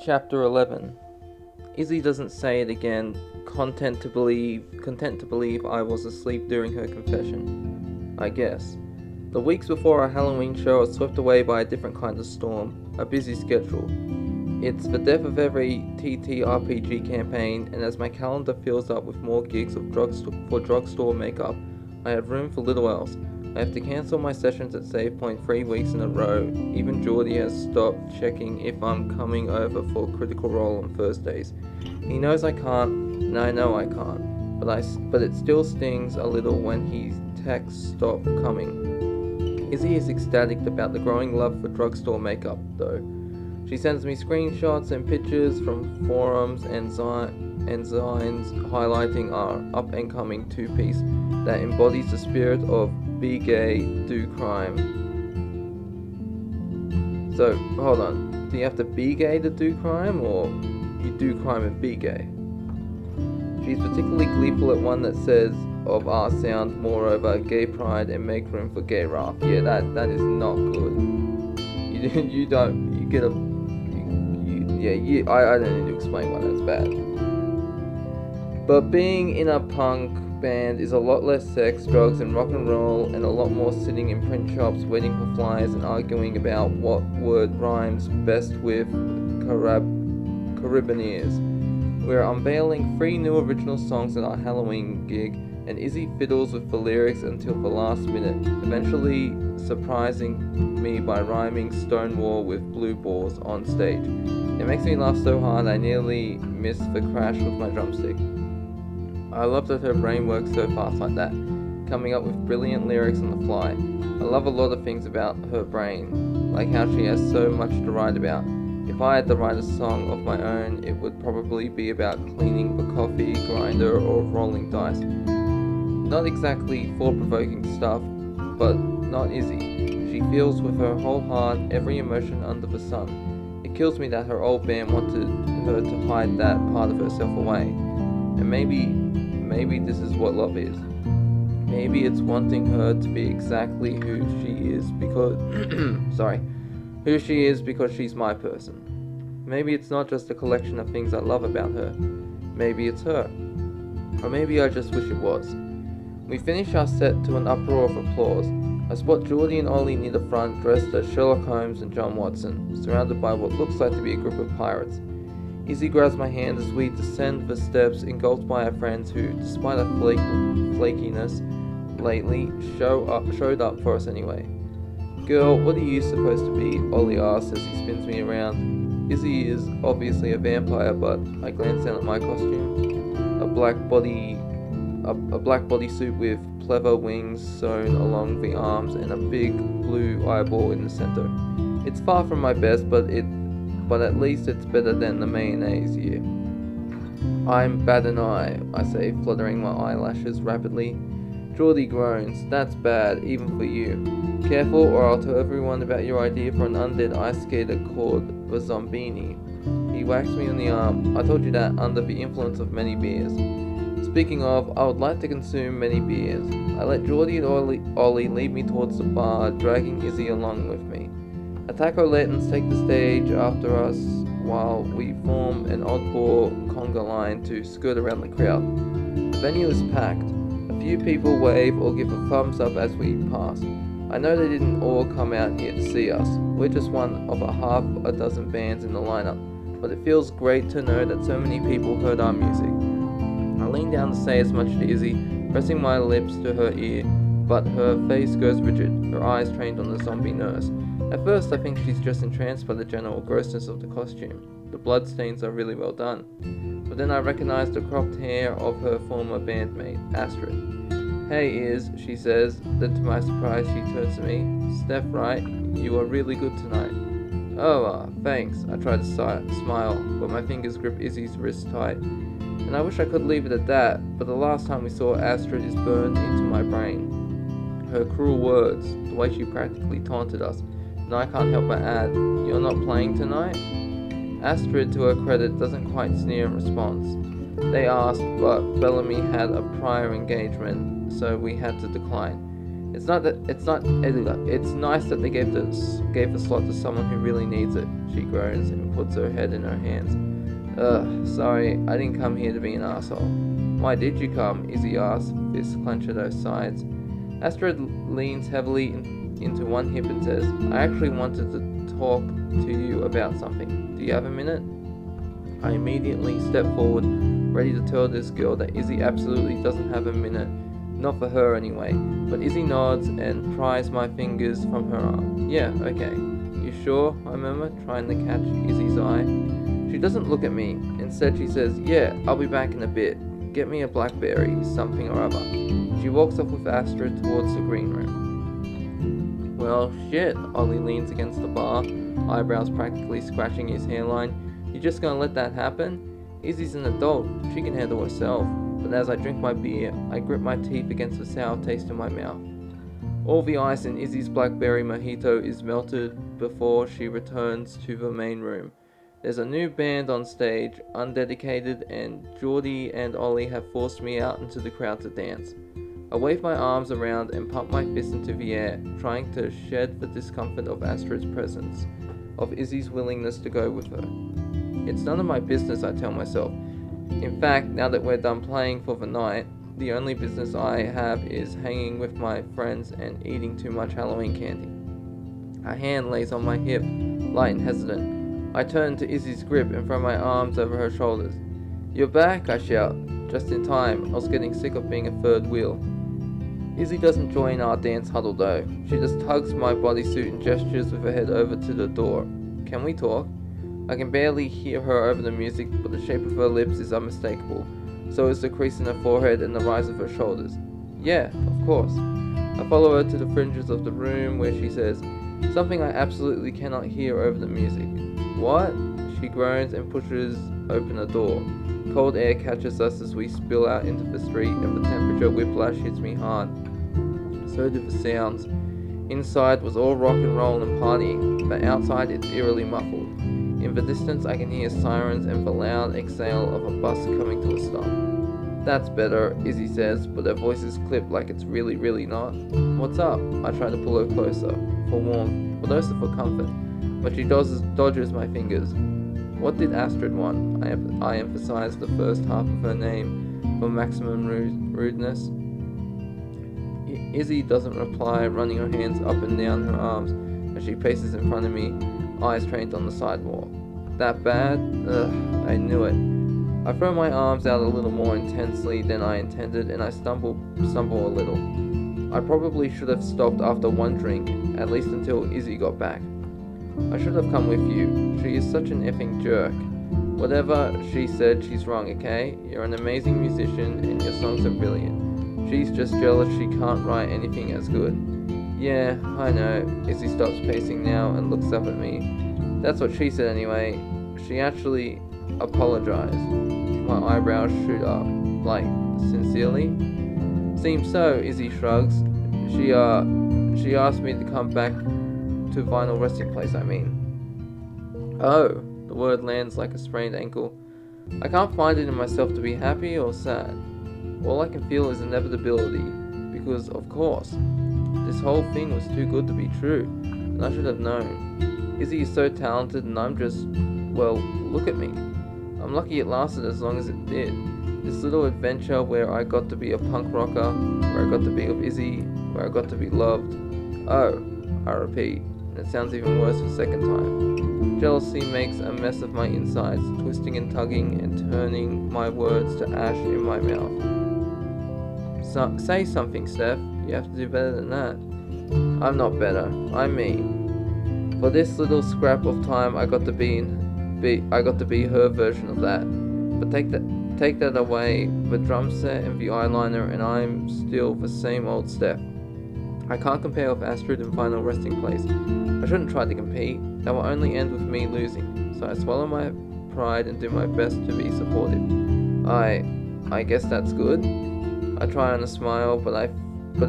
Chapter 11. Izzy doesn't say it again, content to believe I was asleep during her confession. I guess. The weeks before our Halloween show are swept away by a different kind of storm, a busy schedule. It's the death of every TTRPG campaign, and as my calendar fills up with more gigs of drugstore makeup, I have room for little else. I have to cancel my sessions at Save Point 3 weeks in a row. Even Geordie has stopped checking if I'm coming over for Critical Role on Thursdays. He knows I can't, and I know I can't, but it still stings a little when he texts stop coming. Izzy is ecstatic about the growing love for drugstore makeup, though. She sends me screenshots and pictures from forums and zines highlighting our up-and-coming two-piece that embodies the spirit of be gay, do crime. So, hold on. Do you have to be gay to do crime, or you do crime and be gay? She's particularly gleeful at one that says, of our sound, moreover, gay pride and make room for gay wrath. Yeah, that is not good. I don't need to explain why that's bad. But being in a punk band is a lot less sex, drugs, and rock and roll, and a lot more sitting in print shops waiting for flyers and arguing about what word rhymes best with Carabiniers. We're unveiling 3 new original songs at our Halloween gig, and Izzy fiddles with the lyrics until the last minute, eventually surprising me by rhyming Stonewall with blue balls on stage. It makes me laugh so hard I nearly miss the crash with my drumstick. I love that her brain works so fast like that, coming up with brilliant lyrics on the fly. I love a lot of things about her brain, like how she has so much to write about. If I had to write a song of my own, it would probably be about cleaning the coffee grinder or rolling dice. Not exactly thought-provoking stuff, but not Izzy. She feels with her whole heart every emotion under the sun. It kills me that her old band wanted her to hide that part of herself away. And maybe this is what love is. Maybe it's wanting her to be exactly who she is because who she is because she's my person. Maybe it's not just a collection of things I love about her. Maybe it's her. Or maybe I just wish it was. We finish our set to an uproar of applause. I spot Geordie and Ollie near the front, dressed as Sherlock Holmes and John Watson, surrounded by what looks like to be a group of pirates. Izzy grabs my hand as we descend the steps, engulfed by our friends who, despite our flakiness lately, showed up for us anyway. Girl, what are you supposed to be? Ollie asks as he spins me around. Izzy is obviously a vampire, but I glance down at my costume. A black bodysuit with pleather wings sewn along the arms and a big blue eyeball in the center. It's far from my best, but at least it's better than the mayonnaise here. I'm bad an eye, I say, fluttering my eyelashes rapidly. Geordie groans. That's bad, even for you. Careful, or I'll tell everyone about your idea for an undead ice skater called the Zombini. He whacks me on the arm. I told you that under the influence of many beers. Speaking of, I would like to consume many beers. I let Geordie and Ollie lead me towards the bar, dragging Izzy along with me. Attack-O-Latins take the stage after us while we form an oddball conga line to skirt around the crowd. The venue is packed. A few people wave or give a thumbs up as we pass. I know they didn't all come out here to see us. We're just one of a half a dozen bands in the lineup, but it feels great to know that so many people heard our music. I lean down to say as much to Izzy, pressing my lips to her ear, but her face goes rigid, her eyes trained on the zombie nurse. At first I think she's just entranced by the general grossness of the costume. The bloodstains are really well done. But then I recognize the cropped hair of her former bandmate, Astrid. Hey Iz, she says, then to my surprise she turns to me. Steph, right? You are really good tonight. Oh, thanks. I try to smile, but my fingers grip Izzy's wrist tight. And I wish I could leave it at that, but the last time we saw Astrid is burned into my brain. Her cruel words, the way she practically taunted us, and I can't help but add, you're not playing tonight? Astrid, to her credit, doesn't quite sneer in response. They asked, but Bellamy had a prior engagement, so we had to decline. It's nice that they gave the slot to someone who really needs it, she groans and puts her head in her hands. Sorry, I didn't come here to be an asshole. Why did you come? Izzy asks, fists clenched at her sides. Astrid leans heavily into one hip and says, I actually wanted to talk to you about something. Do you have a minute? I immediately step forward, ready to tell this girl that Izzy absolutely doesn't have a minute. Not for her anyway. But Izzy nods and pries my fingers from her arm. Yeah, okay. You sure? I murmur, trying to catch Izzy's eye. She doesn't look at me. Instead she says, yeah, I'll be back in a bit. Get me a blackberry, something or other. She walks off with Astrid towards the green room. Well, shit. Ollie leans against the bar, eyebrows practically scratching his hairline. You just gonna let that happen? Izzy's an adult. She can handle herself. But as I drink my beer, I grip my teeth against the sour taste in my mouth. All the ice in Izzy's blackberry mojito is melted before she returns to the main room. There's a new band on stage, undedicated, and Geordie and Ollie have forced me out into the crowd to dance. I wave my arms around and pump my fists into the air, trying to shed the discomfort of Astrid's presence, of Izzy's willingness to go with her. It's none of my business, I tell myself. In fact, now that we're done playing for the night, the only business I have is hanging with my friends and eating too much Halloween candy. A hand lays on my hip, light and hesitant. I turn to Izzy's grip and throw my arms over her shoulders. You're back, I shout. Just in time. I was getting sick of being a third wheel. Izzy doesn't join our dance huddle though. She just tugs my bodysuit and gestures with her head over to the door. Can we talk? I can barely hear her over the music, but the shape of her lips is unmistakable. So is the crease in her forehead and the rise of her shoulders. Yeah, of course. I follow her to the fringes of the room where she says, something I absolutely cannot hear over the music. What? She groans and pushes open a door. Cold air catches us as we spill out into the street and the temperature whiplash hits me hard. So do the sounds. Inside was all rock and roll and partying, but outside it's eerily muffled. In the distance I can hear sirens and the loud exhale of a bus coming to a stop. That's better, Izzy says, but her voice is clipped like it's really, really not. What's up? I try to pull her closer, for warmth, but also for comfort. But she dodges my fingers. What did Astrid want? I emphasize the first half of her name for maximum rudeness. Izzy doesn't reply, running her hands up and down her arms as she paces in front of me, eyes trained on the sidewalk. That bad? Ugh, I knew it. I throw my arms out a little more intensely than I intended and I stumble a little. I probably should have stopped after one drink, at least until Izzy got back. I should have come with you. She is such an effing jerk. Whatever she said, she's wrong, okay? You're an amazing musician and your songs are brilliant. She's just jealous she can't write anything as good. Yeah, I know. Izzy stops pacing now and looks up at me. That's what she said anyway. She actually apologized. My eyebrows shoot up. Like, sincerely? Seems so, Izzy shrugs. She asked me to come back to Vinyl Resting Place, I mean. Oh, the word lands like a sprained ankle. I can't find it in myself to be happy or sad. All I can feel is inevitability, because, of course, this whole thing was too good to be true, and I should have known. Izzy is so talented and I'm just, well, look at me. I'm lucky it lasted as long as it did. This little adventure where I got to be a punk rocker, where I got to be with Izzy, where I got to be loved. Oh, I repeat, and it sounds even worse the second time. Jealousy makes a mess of my insides, twisting and tugging and turning my words to ash in my mouth. Say something, Steph. You have to do better than that. I'm not better. I'm me. For this little scrap of time, I got to be her version of that. But take that away, the drum set and the eyeliner, and I'm still the same old Steph. I can't compare with Astrid in Final Resting Place. I shouldn't try to compete. That will only end with me losing. So I swallow my pride and do my best to be supportive. I guess that's good. I try on a smile, but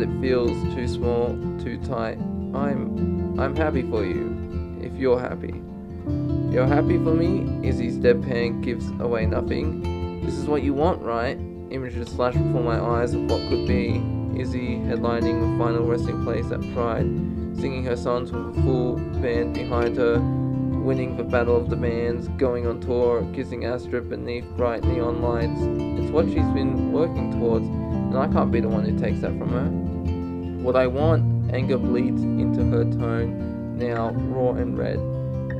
it feels too small, too tight. I'm happy for you, if you're happy. You're happy for me? Izzy's deadpan gives away nothing. This is what you want, right? Images flash before my eyes of what could be. Izzy headlining the final resting place at Pride, singing her songs with a full band behind her, winning the Battle of the Bands, going on tour, kissing Astrid beneath bright neon lights. It's what she's been working towards, and I can't be the one who takes that from her. What I want, anger bleeds into her tone, now raw and red.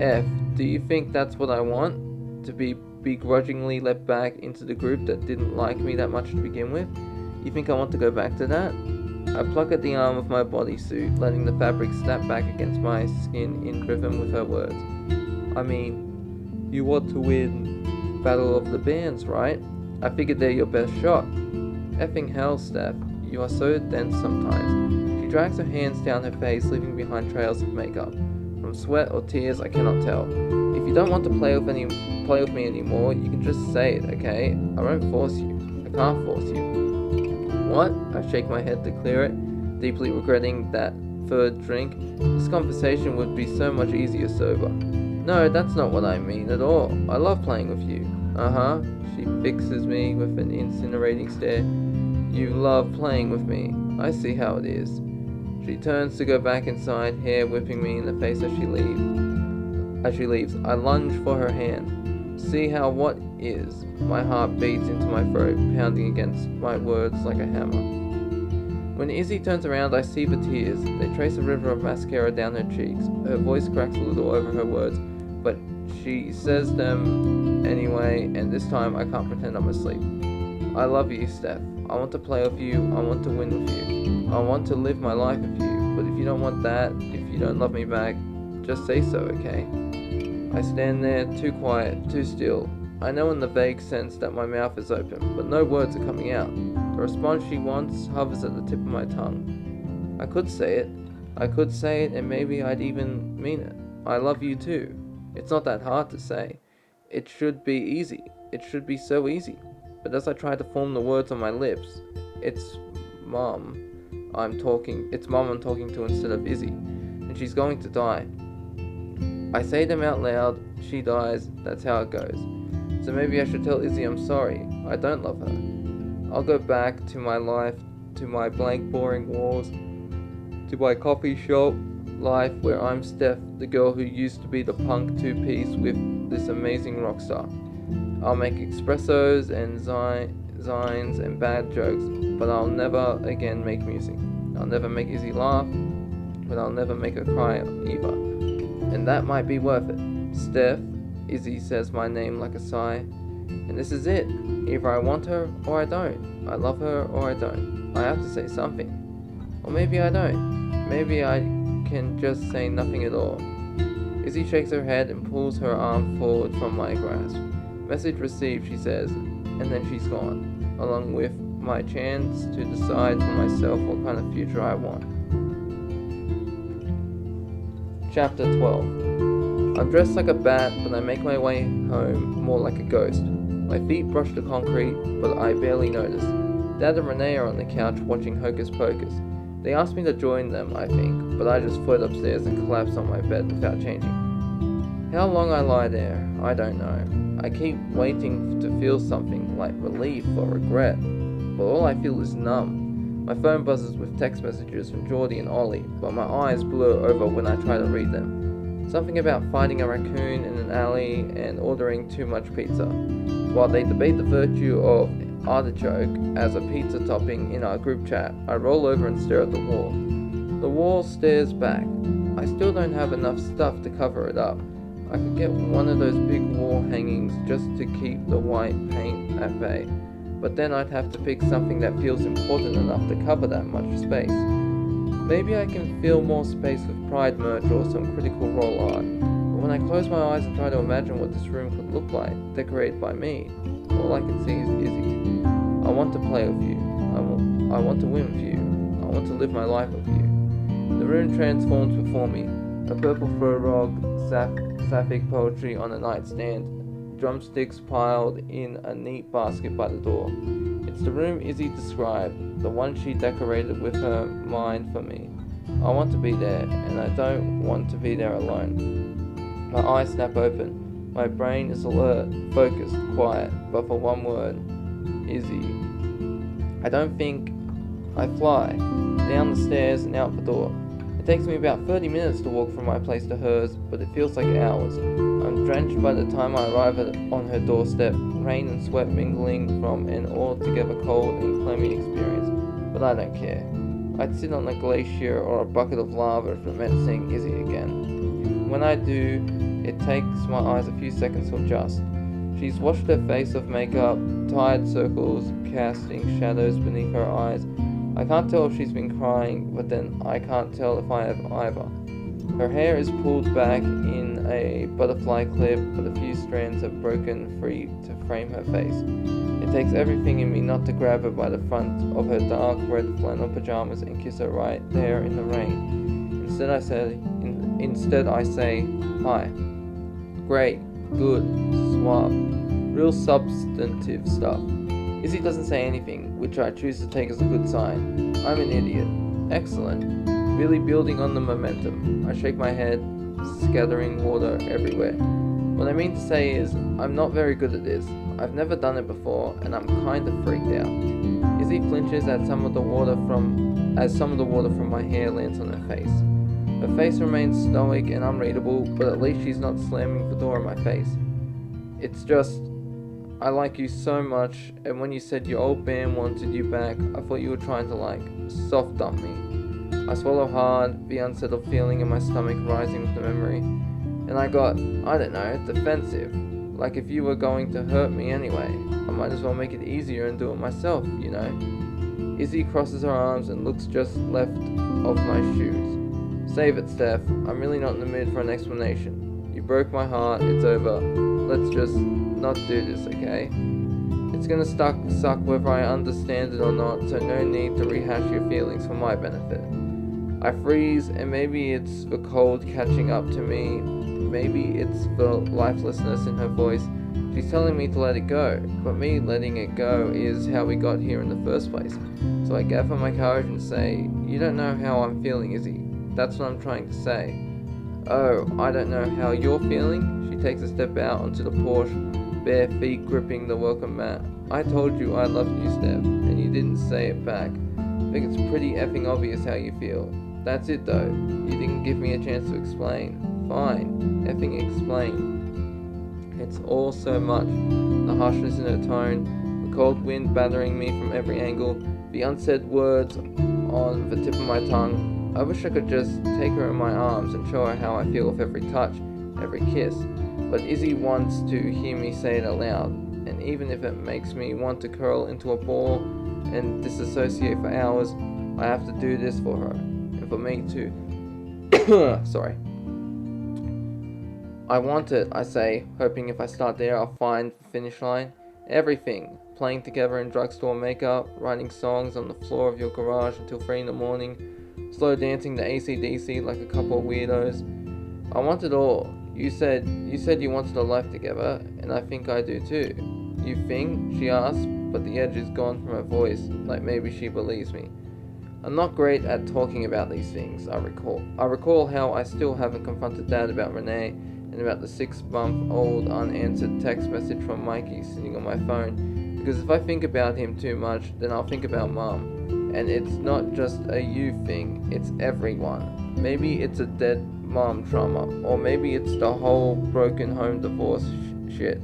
F, do you think that's what I want? To be begrudgingly let back into the group that didn't like me that much to begin with? You think I want to go back to that? I pluck at the arm of my bodysuit, letting the fabric snap back against my skin in rhythm with her words. I mean, you want to win Battle of the Bands, right? I figured they're your best shot. Effing hell, Steph. You are so dense sometimes. She drags her hands down her face, leaving behind trails of makeup. From sweat or tears, I cannot tell. If you don't want to play with me anymore, you can just say it, okay? I won't force you. I can't force you. What? I shake my head to clear it, deeply regretting that third drink. This conversation would be so much easier sober. No, that's not what I mean at all. I love playing with you. Uh-huh. She fixes me with an incinerating stare. You love playing with me. I see how it is. She turns to go back inside, hair whipping me in the face as she leaves. I lunge for her hand. See how what is. My heart beats into my throat, pounding against my words like a hammer. When Izzy turns around, I see the tears. They trace a river of mascara down her cheeks. Her voice cracks a little over her words, but she says them anyway, and this time I can't pretend I'm asleep. I love you, Steph. I want to play with you. I want to win with you. I want to live my life with you. But if you don't want that, if you don't love me back, just say so, okay? I stand there, too quiet, too still. I know in the vague sense that my mouth is open, but no words are coming out. The response she wants hovers at the tip of my tongue. I could say it, and maybe I'd even mean it. I love you too. It's not that hard to say. It should be easy. It should be so easy. But as I try to form the words on my lips, it's Mom I'm talking to instead of Izzy, and she's going to die. I say them out loud, she dies, that's how it goes. So maybe I should tell Izzy I'm sorry, I don't love her. I'll go back to my life, to my blank boring walls, to my coffee shop life where I'm Steph, the girl who used to be the punk two-piece with this amazing rock star. I'll make espressos and zines and bad jokes, but I'll never again make music. I'll never make Izzy laugh, but I'll never make her cry either. And that might be worth it. Steph, Izzy says my name like a sigh, and this is it. Either I want her or I don't. I love her or I don't. I have to say something. Or maybe I don't. Maybe I can just say nothing at all. Izzy shakes her head and pulls her arm forward from my grasp. Message received, she says, and then she's gone, along with my chance to decide for myself what kind of future I want. Chapter 12. I'm dressed like a bat, but I make my way home more like a ghost. My feet brush the concrete, but I barely notice. Dad and Renee are on the couch watching Hocus Pocus. They asked me to join them, I think, but I just float upstairs and collapse on my bed without changing. How long I lie there, I don't know. I keep waiting to feel something like relief or regret, but all I feel is numb. My phone buzzes with text messages from Geordie and Ollie, but my eyes blur over when I try to read them. Something about fighting a raccoon in an alley and ordering too much pizza. While they debate the virtue of artichoke as a pizza topping in our group chat, I roll over and stare at the wall. The wall stares back. I still don't have enough stuff to cover it up. I could get one of those big wall hangings just to keep the white paint at bay, but then I'd have to pick something that feels important enough to cover that much space. Maybe I can fill more space with Pride merch or some Critical Role art, but when I close my eyes and try to imagine what this room could look like, decorated by me, all I can see is Izzy. I want to play with you. I want to win with you. I want to live my life with you. The room transforms before me. A purple fur rug, sapphic poetry on a nightstand, drumsticks piled in a neat basket by the door. It's the room Izzy described, the one she decorated with her mind for me. I want to be there, and I don't want to be there alone. My eyes snap open. My brain is alert, focused, quiet, but for one word, Izzy. I don't think I fly, down the stairs and out the door. It takes me about 30 minutes to walk from my place to hers, but it feels like hours. I'm drenched by the time I arrive on her doorstep, rain and sweat mingling from an altogether cold and clammy experience, but I don't care. I'd sit on a glacier or a bucket of lava if it meant seeing Izzy again. When I do, it takes my eyes a few seconds to adjust. She's washed her face of makeup, tired circles, casting shadows beneath her eyes. I can't tell if she's been crying, but then I can't tell if I have either. Her hair is pulled back in a butterfly clip, but a few strands have broken free to frame her face. It takes everything in me not to grab her by the front of her dark red flannel pajamas and kiss her right there in the rain. Instead I say, hi. Great, good, suave, real substantive stuff. Izzy doesn't say anything, which I choose to take as a good sign. I'm an idiot. Excellent. Really building on the momentum. I shake my head, scattering water everywhere. What I mean to say is, I'm not very good at this. I've never done it before, and I'm kind of freaked out. Izzy flinches as some of the water from my hair lands on her face. Her face remains stoic and unreadable, but at least she's not slamming the door in my face. It's just, I like you so much, and when you said your old band wanted you back, I thought you were trying to soft dump me. I swallow hard, the unsettled feeling in my stomach rising with the memory, and I got, defensive. Like if you were going to hurt me anyway, I might as well make it easier and do it myself, you know. Izzy crosses her arms and looks just left of my shoes. Save it, Steph. I'm really not in the mood for an explanation. You broke my heart, it's over. Let's just not do this, okay? It's gonna suck whether I understand it or not, so no need to rehash your feelings for my benefit. I freeze, and maybe it's the cold catching up to me, maybe it's the lifelessness in her voice. She's telling me to let it go, but me letting it go is how we got here in the first place. So I gather my courage and say, you don't know how I'm feeling, Izzy. That's what I'm trying to say. Oh, I don't know how you're feeling? She takes a step out onto the porch, bare feet gripping the welcome mat. I told you I loved you, Steph, and you didn't say it back. I think it's pretty effing obvious how you feel. That's it though. You didn't give me a chance to explain. Fine. Effing explain. It's all so much. The harshness in her tone, the cold wind battering me from every angle, the unsaid words on the tip of my tongue. I wish I could just take her in my arms and show her how I feel with every touch, every kiss. But Izzy wants to hear me say it aloud, and even if it makes me want to curl into a ball and disassociate for hours, I have to do this for her, and for me too. Sorry. I want it, I say, hoping if I start there I'll find the finish line. Everything. Playing together in drugstore makeup, writing songs on the floor of your garage until 3 in the morning, slow dancing to AC/DC like a couple of weirdos. I want it all. You said you wanted a life together, and I think I do too. You think? She asks, but the edge is gone from her voice, like maybe she believes me. I'm not great at talking about these things, I recall. I recall how I still haven't confronted Dad about Renee, and about the 6-month-old unanswered text message from Mikey sitting on my phone, because if I think about him too much, then I'll think about Mom. And it's not just a you thing, it's everyone. Maybe it's a dead mom trauma, or maybe it's the whole broken home divorce shit.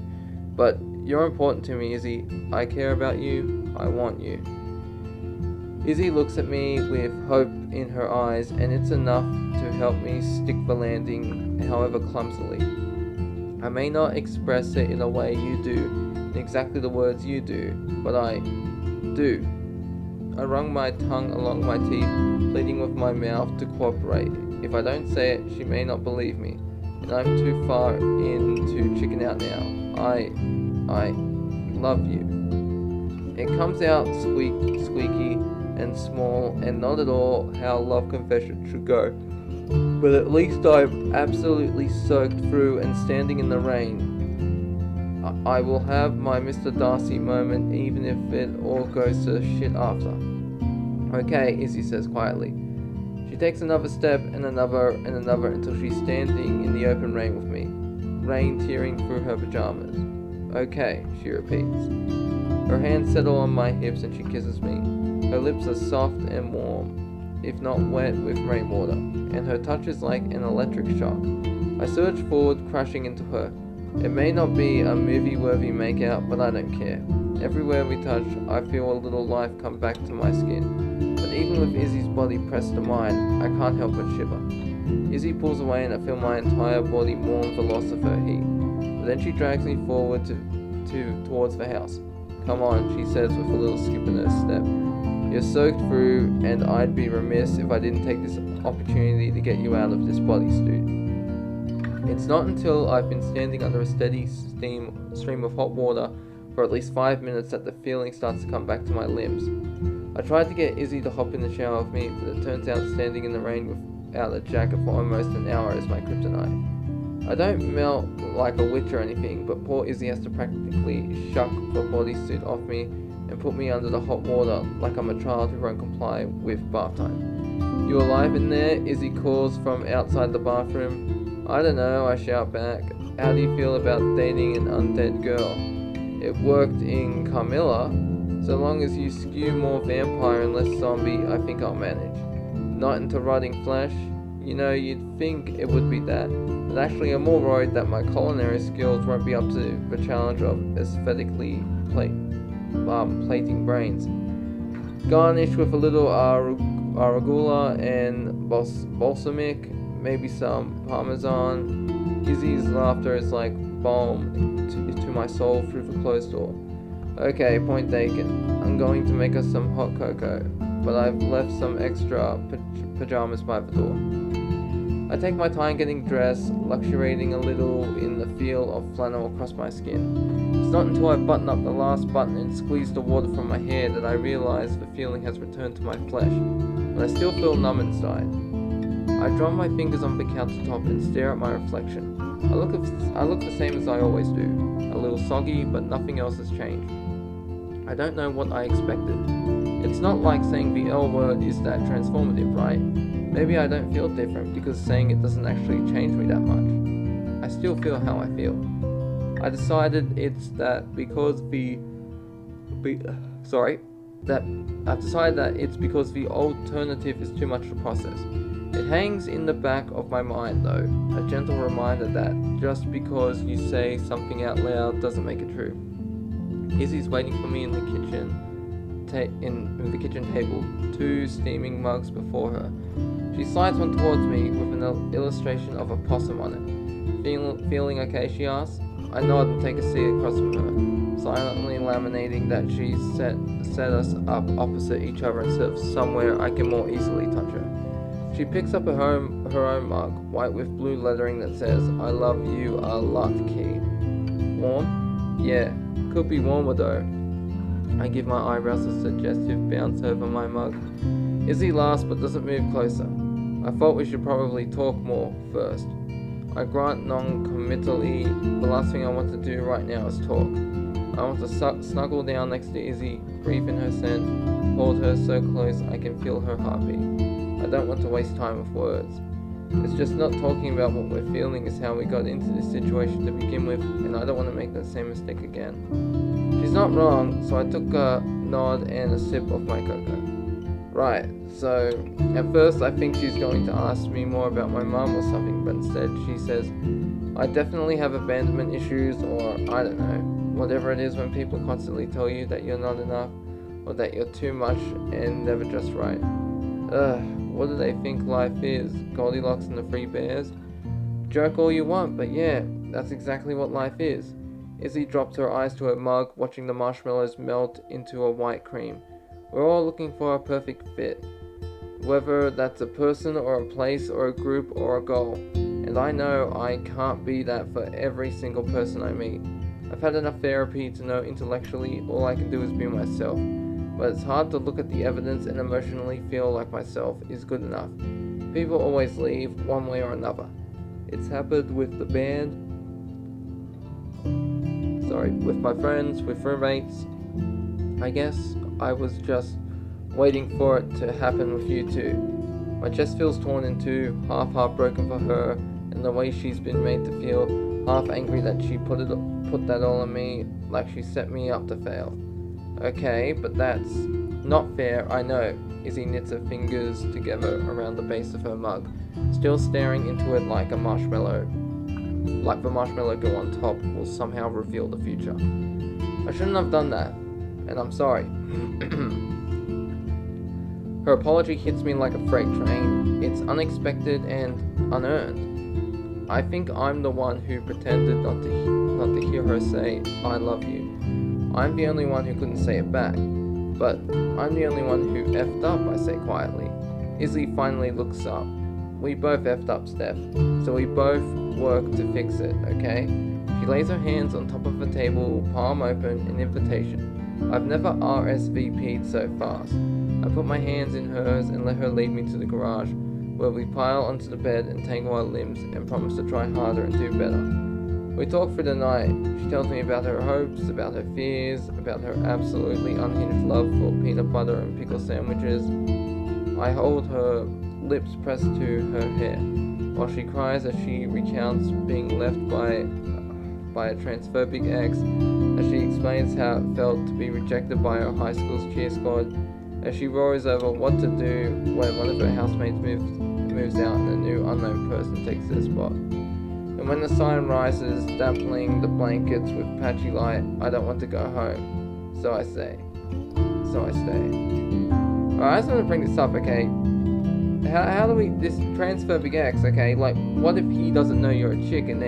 But you're important to me, Izzy. I care about you. I want you. Izzy looks at me with hope in her eyes, and it's enough to help me stick the landing, however clumsily. I may not express it in a way you do, in exactly the words you do, but I do. I wrung my tongue along my teeth, pleading with my mouth to cooperate. If I don't say it, she may not believe me, and I'm too far in to chicken out now. I love you. It comes out squeaky and small, and not at all how love confession should go. But at least I'm absolutely soaked through and standing in the rain. I will have my Mr. Darcy moment, even if it all goes to shit after. Okay, Izzy says quietly. She takes another step and another until she's standing in the open rain with me, rain tearing through her pajamas. Okay, she repeats. Her hands settle on my hips and she kisses me. Her lips are soft and warm, if not wet with rainwater, and her touch is like an electric shock. I surge forward, crashing into her. It may not be a movie-worthy makeout, but I don't care. Everywhere we touch, I feel a little life come back to my skin. But even with Izzy's body pressed to mine, I can't help but shiver. Izzy pulls away and I feel my entire body warm the loss of her heat. But then she drags me forward towards the house. Come on, she says with a little skip in her step. You're soaked through, and I'd be remiss if I didn't take this opportunity to get you out of this bodysuit. It's not until I've been standing under a steady stream of hot water for at least 5 minutes that the feeling starts to come back to my limbs. I tried to get Izzy to hop in the shower with me, but it turns out standing in the rain without a jacket for almost an hour is my kryptonite. I don't melt like a witch or anything, but poor Izzy has to practically shuck the bodysuit off me and put me under the hot water like I'm a child who won't comply with bath time. You alive in there? Izzy calls from outside the bathroom. I don't know, I shout back. How do you feel about dating an undead girl? It worked in Carmilla. So long as you skew more vampire and less zombie, I think I'll manage. Not into rotting flesh? You know, you'd think it would be that, but actually I'm more worried that my culinary skills won't be up to the challenge of aesthetically plating brains. Garnish with a little arugula and balsamic, maybe some parmesan. Izzy's laughter is like balm to my soul through the closed door. Okay, point taken. I'm going to make us some hot cocoa, but I've left some extra pajamas by the door. I take my time getting dressed, luxuriating a little in the feel of flannel across my skin. It's not until I button up the last button and squeeze the water from my hair that I realize the feeling has returned to my flesh, but I still feel numb inside. I drum my fingers on the countertop and stare at my reflection. I look the same as I always do, a little soggy, but nothing else has changed. I don't know what I expected. It's not like saying the L word is that transformative, right? Maybe I don't feel different because saying it doesn't actually change me that much. I still feel how I feel. I decided it's that because I've decided that it's because the alternative is too much to process. It hangs in the back of my mind though, a gentle reminder that just because you say something out loud doesn't make it true. Izzy's waiting for me in the kitchen table, 2 steaming mugs before her. She slides one towards me with an illustration of a possum on it. Feeling okay, she asks. I nod and take a seat across from her, silently laminating that she set us up opposite each other instead of somewhere I can more easily touch her. She picks up her own mug, white with blue lettering that says, I love you a lot, Key. Warm? Yeah, could be warmer though. I give my eyebrows a suggestive bounce over my mug. Izzy laughs but doesn't move closer. I thought we should probably talk more first. I grunt non-committally. The last thing I want to do right now is talk. I want to snuggle down next to Izzy, breathe in her scent, hold her so close I can feel her heartbeat. I don't want to waste time with words. It's just not talking about what we're feeling is how we got into this situation to begin with, and I don't want to make that same mistake again. She's not wrong, so I took a nod and a sip of my cocoa. Right, so at first I think she's going to ask me more about my mum or something, but instead she says, I definitely have abandonment issues, or I don't know, whatever it is when people constantly tell you that you're not enough, or that you're too much and never just right. What do they think life is? Goldilocks and the Three Bears? Joke all you want, but yeah, that's exactly what life is. Izzy dropped her eyes to her mug, watching the marshmallows melt into a white cream. We're all looking for a perfect fit, whether that's a person or a place or a group or a goal. And I know I can't be that for every single person I meet. I've had enough therapy to know intellectually all I can do is be myself. But it's hard to look at the evidence and emotionally feel like myself is good enough. People always leave, one way or another. It's happened with the band, with my friends, with roommates. I guess I was just waiting for it to happen with you too. My chest feels torn in two, half heartbroken for her and the way she's been made to feel, half angry that she put that all on me, like she set me up to fail. Okay, but that's Not fair, I know. Izzy knits her fingers together around the base of her mug, still staring into it like a marshmallow. Like the marshmallow girl on top will somehow reveal the future. I shouldn't have done that, and I'm sorry. Her apology hits me like a freight train. It's unexpected and unearned. I think I'm the one who pretended not to hear her say, I love you. I'm the only one who couldn't say it back. But I'm the only one who effed up, I say quietly. Izzy finally looks up. We both effed up, Steph, so we both work to fix it, okay? She lays her hands on top of the table, palm open, an invitation. I've never RSVP'd so fast. I put my hands in hers and let her lead me to the garage, where we pile onto the bed and tangle our limbs and promise to try harder and do better. We talk through the night. She tells me about her hopes, about her fears, about her absolutely unhinged love for peanut butter and pickle sandwiches. I hold her lips pressed to her hair, while she cries as she recounts being left by a transphobic ex, as she explains how it felt to be rejected by her high school's cheer squad, as she roars over what to do when one of her housemates moves out and a new unknown person takes their spot. And when the sun rises, dappling the blankets with patchy light, I don't want to go home. So I stay. Alright, I just want to bring this up, okay? How do we, this transphobic ex, okay? Like, what if he doesn't know you're a chick and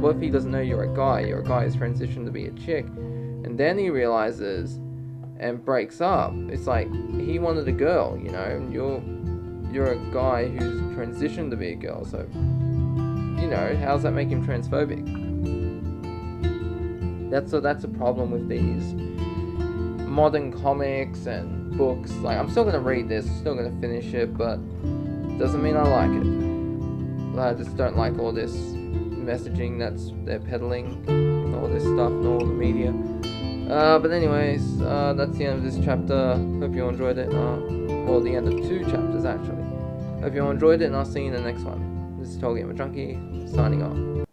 what if he doesn't know you're a guy who's transitioned to be a chick, and then he realizes and breaks up? It's like, he wanted a girl, you know, and you're a guy who's transitioned to be a girl, so, you know, how does that make him transphobic? That's a problem with these modern comics and books. Like, I'm still gonna read this, still gonna finish it, but doesn't mean I like it. I just don't like all this messaging they're peddling, and all this stuff and all the media. But anyways, that's the end of this chapter. Hope you enjoyed it. Well, the end of 2 chapters actually. Hope you enjoyed it, and I'll see you in the next one. This is TotalGamerJunkie, signing off.